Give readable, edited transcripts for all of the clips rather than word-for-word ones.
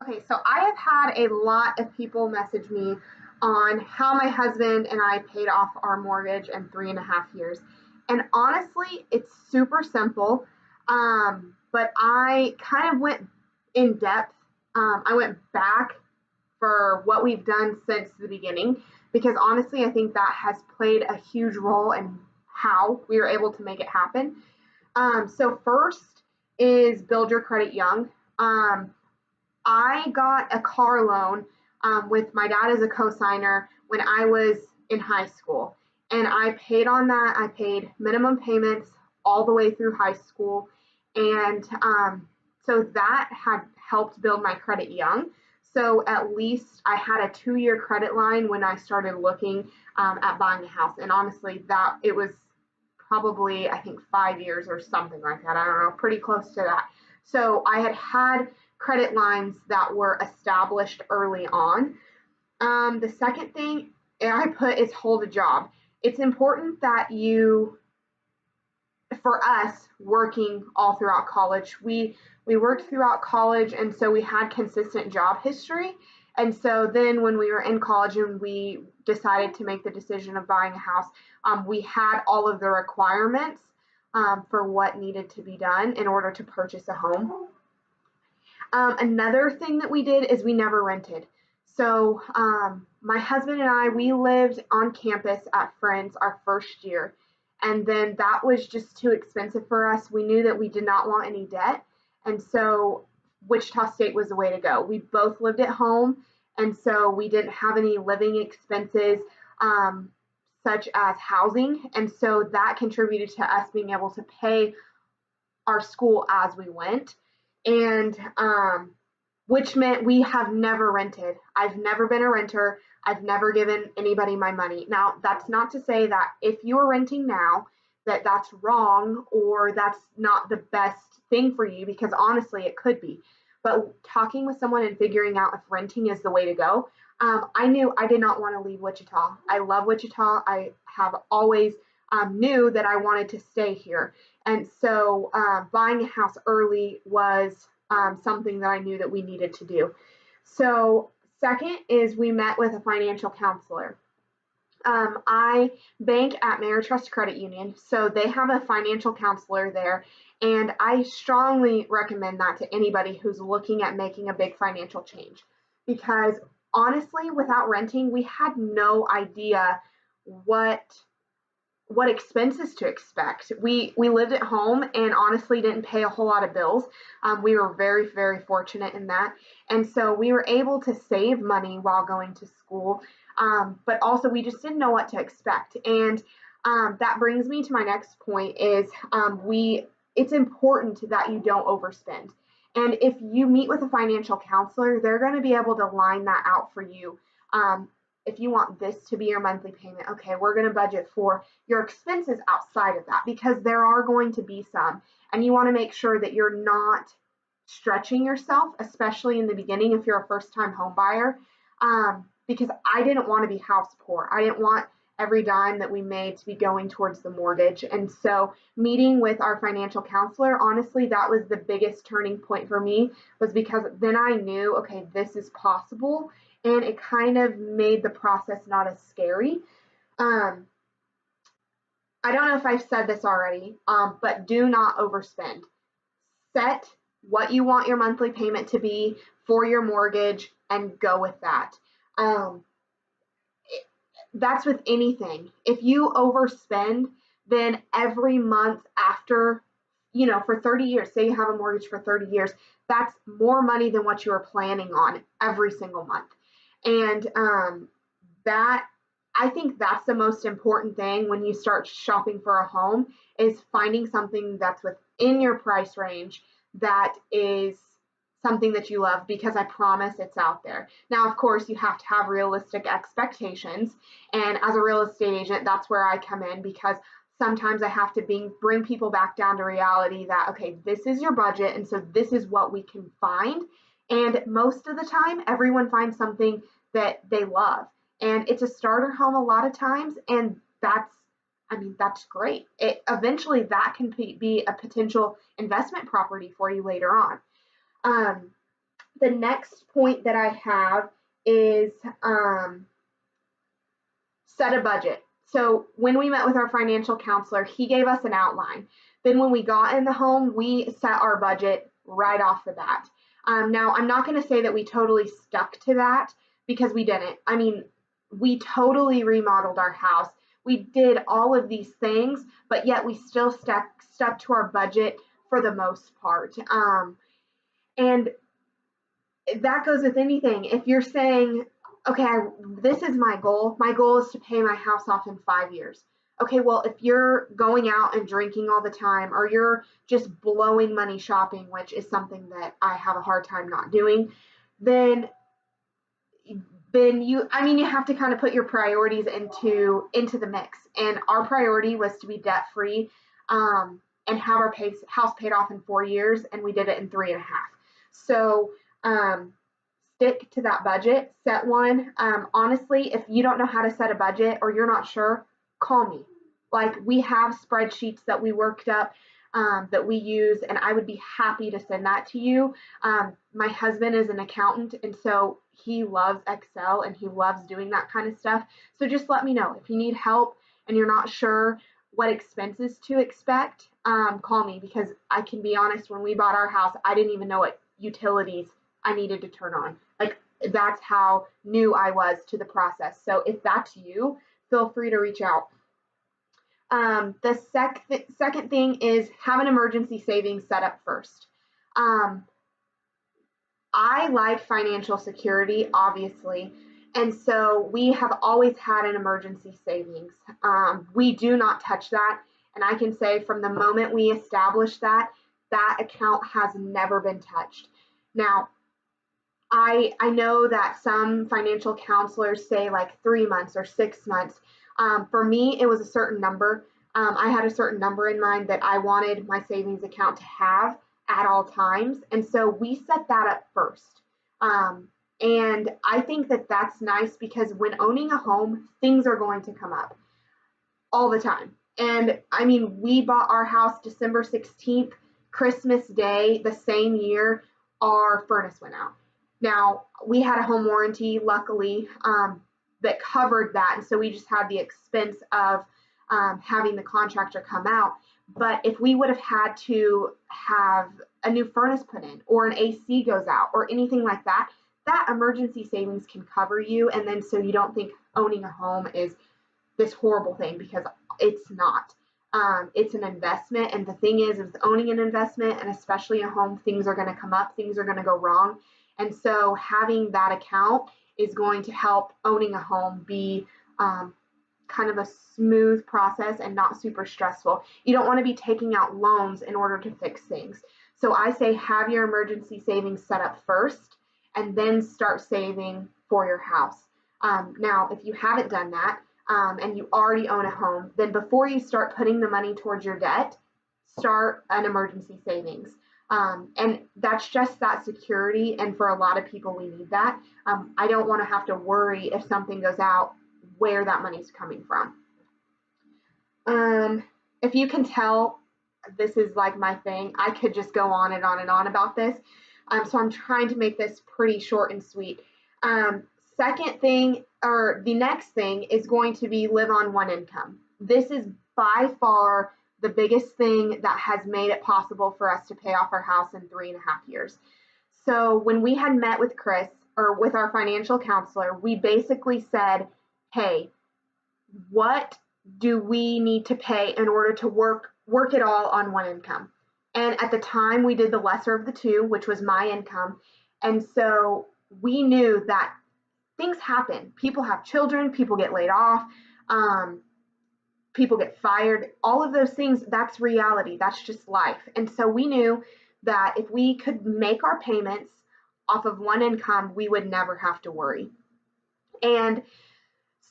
Okay, so I have had a lot of people message me on how my husband and I paid off our mortgage in 3.5 years. And honestly, it's super simple. But I kind of went in depth. I went back for what we've done since the beginning because honestly, I think that has played a huge role in how we were able to make it happen. So, first is build your credit young. Um, I got a car loan with my dad as a cosigner when I was in high school. And I paid on that. I paid minimum payments all the way through high school. And so that had helped build my credit young. So at least I had a 2 year credit line when I started looking at buying a house. And honestly, that it was probably, I think, 5 years or something like that. I don't know, pretty close to that. So I had credit lines that were established early on. The second thing I put is hold a job. It's important that you, for us, working all throughout college, we worked throughout college, and so we had consistent job history. And so then when we were in college and we decided to make the decision of buying a house, we had all of the requirements for what needed to be done in order to purchase a home. Another thing that we did is we never rented. So my husband and I, we lived on campus at Friends our first year. And then that was just too expensive for us. We knew that we did not want any debt. And so Wichita State was the way to go. We both lived at home. And so we didn't have any living expenses such as housing. And so that contributed to us being able to pay our school as we went. And which meant we have never rented. I've never been a renter. I've never given anybody my money. Now, that's not to say that if you are renting now, that that's wrong or that's not the best thing for you, because honestly, it could be. But talking with someone and figuring out if renting is the way to go, I knew I did not want to leave Wichita. I love Wichita. I have always knew that I wanted to stay here. And so buying a house early was something that I knew that we needed to do. So second is we met with a financial counselor. I bank at Ameritrust Credit Union, so they have a financial counselor there, and I strongly recommend that to anybody who's looking at making a big financial change. Because honestly, without renting, we had no idea what what expenses to expect. We lived at home and honestly didn't pay a whole lot of bills. We were very, very fortunate in that. And so we were able to save money while going to school. But also we just didn't know what to expect. And that brings me to my next point is it's important that you don't overspend. And if you meet with a financial counselor, they're going to be able to line that out for you. If you want this to be your monthly payment, okay, we're going to budget for your expenses outside of that because there are going to be some. And you want to make sure that you're not stretching yourself, especially in the beginning if you're a first time home buyer. Because I didn't want to be house poor. I didn't want every dime that we made to be going towards the mortgage. And so meeting with our financial counselor, honestly, that was the biggest turning point for me, was because then I knew, okay, this is possible. And it kind of made the process not as scary. Um, I don't know if I've said this already, but do not overspend. Set what you want your monthly payment to be for your mortgage and go with that. Um, that's with anything. If you overspend, then every month after, for 30 years, say you have a mortgage for 30 years, that's more money than what you were planning on every single month. And that I think that's the most important thing when you start shopping for a home is finding something that's within your price range that is something that you love, because I promise it's out there. Now, of course, you have to have realistic expectations. And as a real estate agent, that's where I come in, because sometimes I have to bring people back down to reality that, okay, this is your budget. And so this is what we can find. And most of the time, everyone finds something that they love. And it's a starter home a lot of times. And that's great. Eventually, that can be a potential investment property for you later on. Um, The next point that I have is set a budget. So when we met with our financial counselor, he gave us an outline. Then when we got in the home, we set our budget right off the bat. Now, I'm not going to say that we totally stuck to that because we didn't. I mean, we totally remodeled our house. We did all of these things, but yet we still stuck to our budget for the most part. And that goes with anything. If you're saying, okay, this is my goal is to pay my house off in 5 years. Okay, well, if you're going out and drinking all the time, or you're just blowing money shopping, which is something that I have a hard time not doing, then you have to kind of put your priorities into the mix. And our priority was to be debt free, and have our house paid off in 4 years, and we did it in 3.5. So stick to that budget, set one. Honestly, if you don't know how to set a budget or you're not sure, call me. Like, we have spreadsheets that we worked up, that we use, and I would be happy to send that to you. My husband is an accountant, and so he loves Excel and he loves doing that kind of stuff. So just let me know if you need help and you're not sure what expenses to expect. Call me, because I can be honest, when we bought our house, I didn't even know what utilities I needed to turn on. Like, that's how new I was to the process. So if that's you, feel free to reach out. The second thing is have an emergency savings set up first. I like financial security, obviously, and so we have always had an emergency savings. We do not touch that, and I can say from the moment we established that account has never been touched. Now, I know that some financial counselors say like 3 months or 6 months. For me, it was a certain number. I had a certain number in mind that I wanted my savings account to have at all times. And so we set that up first. And I think that that's nice, because when owning a home, things are going to come up all the time. And I mean, we bought our house December 16th, Christmas Day, the same year our furnace went out. Now, we had a home warranty, luckily, that covered that. And so we just had the expense of having the contractor come out. But if we would have had to have a new furnace put in, or an AC goes out, or anything like that, that emergency savings can cover you. And then so you don't think owning a home is this horrible thing, because it's not. It's an investment. And the thing is with owning an investment, and especially a home, things are going to come up, things are going to go wrong. And so having that account is going to help owning a home be kind of a smooth process and not super stressful. You don't want to be taking out loans in order to fix things. So I say have your emergency savings set up first, and then start saving for your house. Now, if you haven't done that, and you already own a home, then before you start putting the money towards your debt, start an emergency savings. And that's just that security. And for a lot of people, we need that. I don't want to have to worry if something goes out, where that money's coming from. If you can tell, this is like my thing. I could just go on and on and on about this. So I'm trying to make this pretty short and sweet. Second thing, or the next thing, is going to be live on one income. This is by far the biggest thing that has made it possible for us to pay off our house in 3.5 years. So when we had met with Chris, or with our financial counselor, we basically said, hey, what do we need to pay in order to work it all on one income? And at the time, we did the lesser of the two, which was my income. And so we knew that things happen. People have children, people get laid off, people get fired, all of those things. That's reality. That's just life. And so we knew that if we could make our payments off of one income, we would never have to worry. And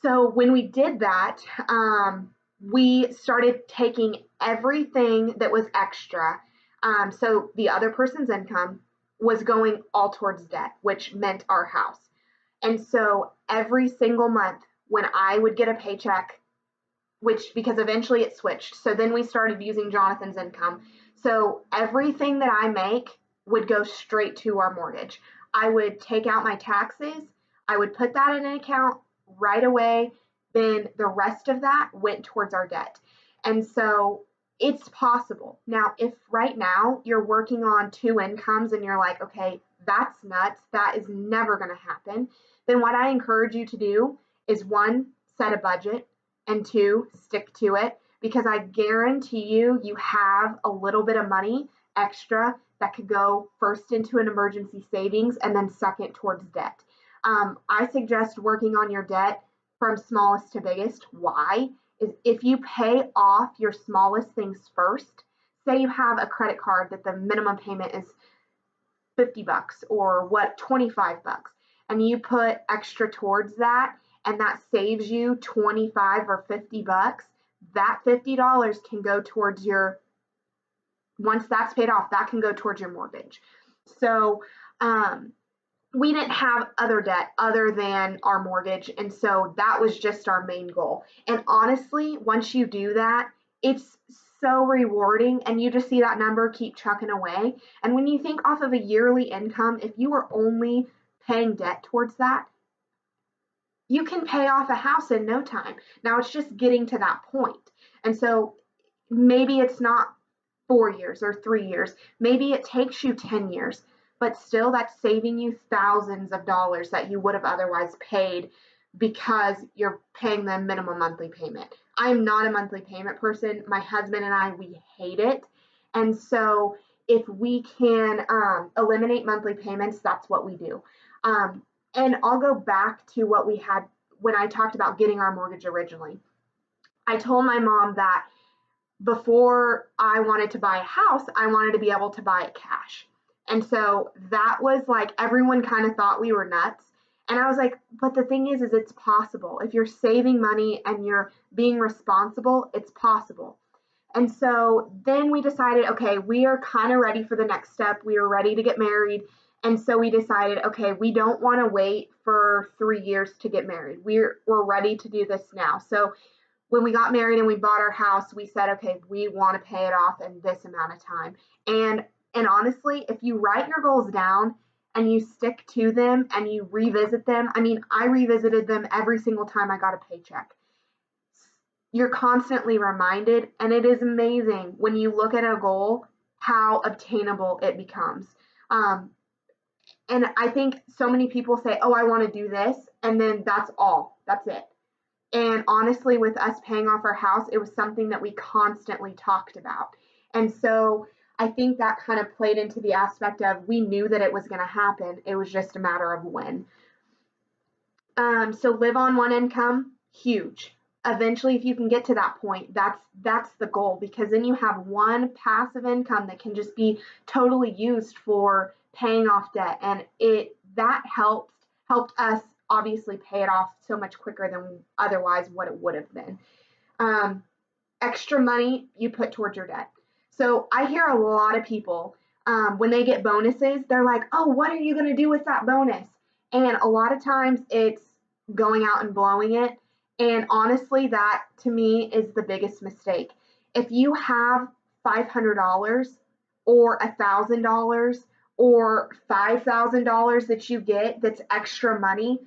so when we did that, we started taking everything that was extra. So the other person's income was going all towards debt, which meant our house. And so every single month when I would get a paycheck, because eventually it switched. So then we started using Jonathan's income. So everything that I make would go straight to our mortgage. I would take out my taxes, I would put that in an account right away, then the rest of that went towards our debt. And so it's possible. Now, if right now you're working on two incomes and you're like, okay, that's nuts, that is never going to happen, then what I encourage you to do is one, set a budget, and two, stick to it, because I guarantee you, you have a little bit of money extra that could go first into an emergency savings and then second towards debt. I suggest working on your debt from smallest to biggest. Why? Is if you pay off your smallest things first, say you have a credit card that the minimum payment is $50 or what, $25, and you put extra towards that, and that saves you 25 or $50, that $50 can go towards your, once that's paid off, that can go towards your mortgage. So we didn't have other debt other than our mortgage, and so that was just our main goal. And honestly, once you do that, it's so rewarding, and you just see that number keep chucking away. And when you think off of a yearly income, if you were only paying debt towards that, you can pay off a house in no time. Now it's just getting to that point. And so maybe it's not 4 years or 3 years, maybe it takes you 10 years, but still that's saving you thousands of dollars that you would have otherwise paid because you're paying the minimum monthly payment. I'm not a monthly payment person. My husband and I, we hate it. And so if we can eliminate monthly payments, that's what we do. And I'll go back to what we had when I talked about getting our mortgage originally. I told my mom that before I wanted to buy a house, I wanted to be able to buy it cash. And so that was like, everyone kind of thought we were nuts. And I was like, but the thing is it's possible. If you're saving money and you're being responsible, it's possible. And so then we decided, okay, we are kind of ready for the next step. We were ready to get married. And so we decided, okay, we don't want to wait for 3 years to get married. We're ready to do this now. So when we got married and we bought our house, we said, okay, we want to pay it off in this amount of time. And honestly, if you write your goals down and you stick to them and you revisit them, I mean, I revisited them every single time I got a paycheck. You're constantly reminded, and it is amazing when you look at a goal, how obtainable it becomes. And I think so many people say, oh, I want to do this, and then that's all. That's it. And honestly, with us paying off our house, it was something that we constantly talked about. And so I think that kind of played into the aspect of we knew that it was going to happen. It was just a matter of when. So live on one income, huge. Eventually, if you can get to that point, that's the goal, because then you have one passive income that can just be totally used for paying off debt, and that helped us obviously pay it off so much quicker than otherwise what it would have been. Extra money you put towards your debt. So I hear a lot of people when they get bonuses, they're like, oh, what are you going to do with that bonus? And a lot of times it's going out and blowing it. And honestly, that to me is the biggest mistake. If you have $500 or $1,000 or $5,000 that you get that's extra money,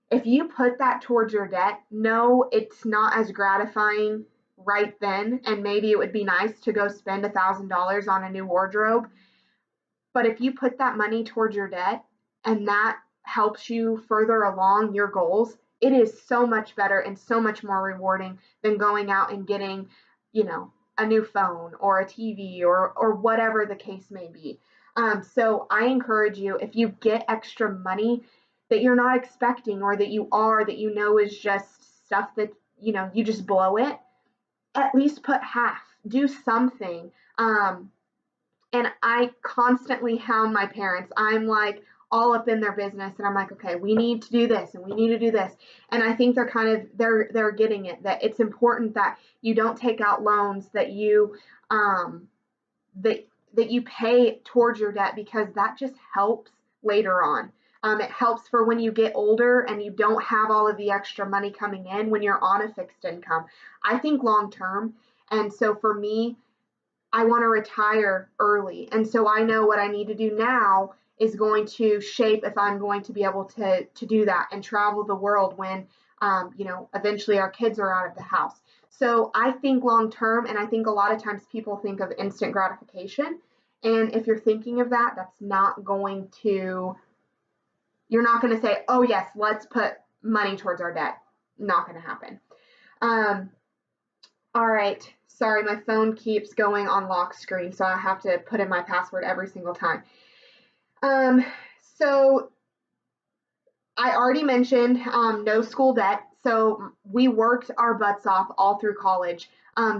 if you put that towards your debt, no, it's not as gratifying right then. And maybe it would be nice to go spend $1,000 on a new wardrobe. But if you put that money towards your debt and that helps you further along your goals, it is so much better and so much more rewarding than going out and getting, a new phone or a TV or whatever the case may be. So I encourage you, if you get extra money that you're not expecting or that you know is just stuff that, you just blow it, at least put half, do something. And I constantly hound my parents. I'm like all up in their business, and I'm like, okay, we need to do this and we need to do this. And I think they're getting it, that it's important that you don't take out loans, that you that you pay towards your debt, because that just helps later on. It helps for when you get older and you don't have all of the extra money coming in when you're on a fixed income. I think long term. And so for me, I want to retire early. And so I know what I need to do now is going to shape if I'm going to be able to do that and travel the world when, eventually our kids are out of the house. So I think long term, and I think a lot of times people think of instant gratification. And if you're thinking of that, you're not going to say, oh, yes, let's put money towards our debt. Not going to happen. All right. Sorry, my phone keeps going on lock screen, so I have to put in my password every single time. So I already mentioned no school debt. So we worked our butts off all through college. We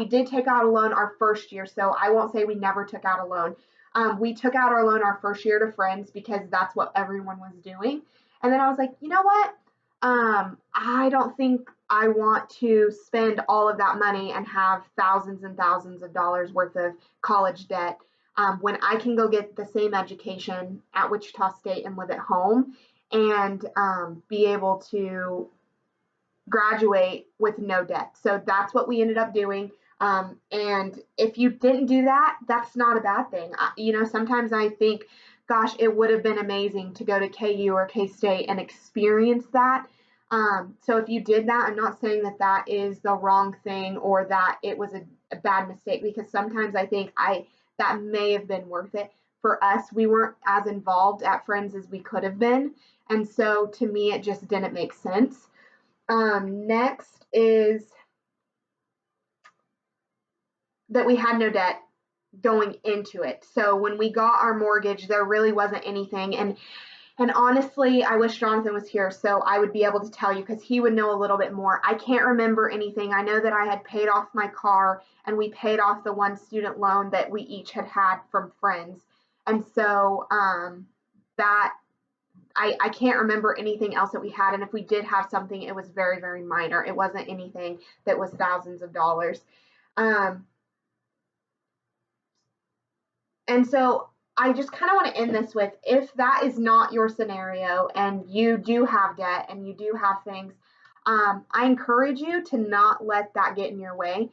did take out a loan our first year, so I won't say we never took out a loan. We took out our loan our first year to friends because that's what everyone was doing. And then I was like, you know what? I don't think I want to spend all of that money and have thousands and thousands of dollars worth of college debt when I can go get the same education at Wichita State and live at home and be able to graduate with no debt. So that's what we ended up doing. And if you didn't do that, that's not a bad thing. Sometimes I think, gosh, it would have been amazing to go to KU or K-State and experience that. So if you did that, I'm not saying that that is the wrong thing or that it was a bad mistake, because sometimes I think that may have been worth it. For us, we weren't as involved at Friends as we could have been. And so to me, it just didn't make sense. Next is that we had no debt going into it. So when we got our mortgage, there really wasn't anything. And honestly, I wish Jonathan was here so I would be able to tell you, because he would know a little bit more. I can't remember anything. I know that I had paid off my car and we paid off the one student loan that we each had from Friends. And so I can't remember anything else that we had. And if we did have something, it was very, very minor. It wasn't anything that was thousands of dollars. And so I just kind of want to end this with, if that is not your scenario and you do have debt and you do have things, I encourage you to not let that get in your way,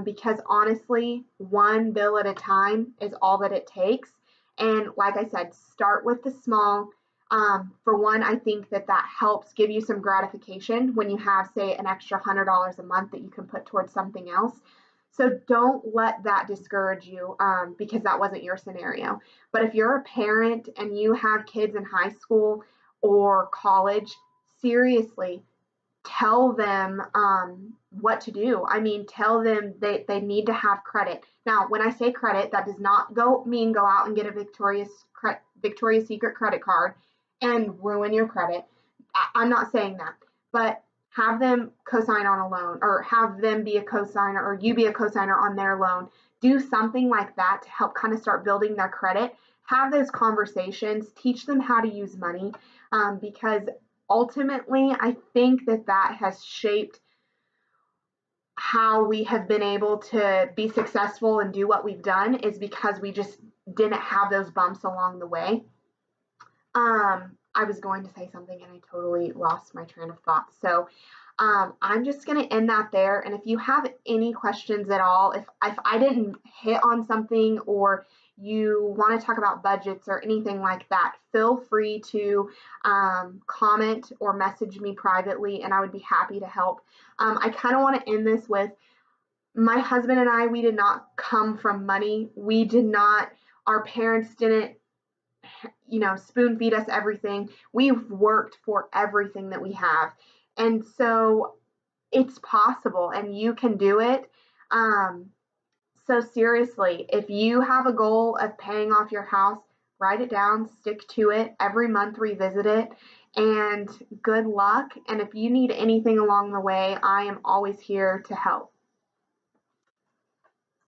because honestly, one bill at a time is all that it takes. And like I said, start with the small. For one, I think that helps give you some gratification when you have, say, an extra $100 a month that you can put towards something else. So don't let that discourage you because that wasn't your scenario. But if you're a parent and you have kids in high school or college, seriously, tell them what to do. I mean, tell them they need to have credit. Now, when I say credit, that does not mean go out and get a Victoria's Secret credit card and ruin your credit. I'm not saying that, but have them co-sign on a loan, or have them be a co-signer, or you be a co-signer on their loan. Do something like that to help kind of start building their credit. Have those conversations, teach them how to use money, because ultimately I think that has shaped how we have been able to be successful and do what we've done, is because we just didn't have those bumps along the way. I was going to say something and I totally lost my train of thought. So I'm just going to end that there. And if you have any questions at all, if I didn't hit on something, or you want to talk about budgets or anything like that, feel free to comment or message me privately, and I would be happy to help. I kind of want to end this with, my husband and I, we did not come from money. Our parents didn't spoon feed us everything. We've worked for everything that we have. And so it's possible and you can do it. So seriously, if you have a goal of paying off your house, write it down, stick to it, every month revisit it, and good luck. And if you need anything along the way, I am always here to help.